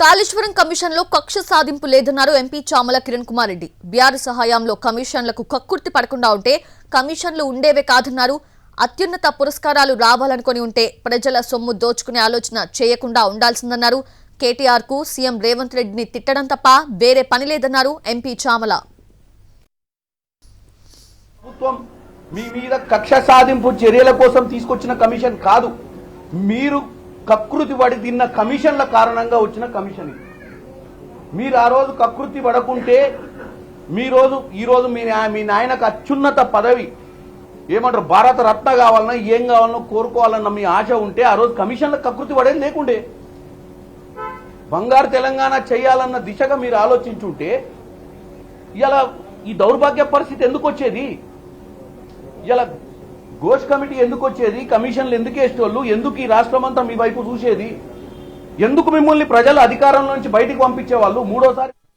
Kaleshwaram commission లో కక్ష సాధింపు లేదన్నారు ఎంపీ చామల కిరణ్ కుమార్ రెడ్డి. బీఆర్ఎస్ హయాంలో కమిషన్లకు కక్కుర్తి పడకుండా ఉంటే కమిషన్లు ఉండేవే కాదన్నారు. అత్యున్నత పురస్కారాలు రావాలనుకొని ఉంటే ప్రజల సొమ్ము దోచుకునే ఆలోచన చేయకుండా ఉండాల్సిందన్నారు. కేటీఆర్ కు సీఎం రేవంత్ రెడ్డిని తిట్టడం తప్ప వేరే పని లేదన్నారు ఎంపీ చామల. మీ మీద కక్ష సాధింపు చర్యల కోసం తీసుకొచ్చిన కమిషన్ కాదు, మీరు కకృతి పడి తిన్న కమిషన్ల కారణంగా వచ్చిన కమిషన్ ఇది. మీరు ఆ రోజు కకృతి పడకుంటే ఈ రోజు మీ నాయనకు అత్యున్నత పదవి ఏమంటారు భారత రత్న కావాలన్నా ఏం కావాలన్నా కోరుకోవాలన్న మీ ఆశ ఉంటే ఆ రోజు కమిషన్ల కకృతి పడేది లేకుండే. బంగారు తెలంగాణ చేయాలన్న దిశగా మీరు ఆలోచించుంటే ఇలా ఈ దౌర్భాగ్య పరిస్థితి ఎందుకు వచ్చేది? ఇలా ఘోష్ కమిటీ ఎందుకు వచ్చేది? కమిషన్లు ఎందుకు వేసేటోళ్ళు? ఎందుకు ఈ రాష్ట్రం అంతా మీ వైపు చూసేది? ఎందుకు మిమ్మల్ని ప్రజలు అధికారంలో నుంచి బయటికి పంపించేవాళ్ళు? మూడోసారి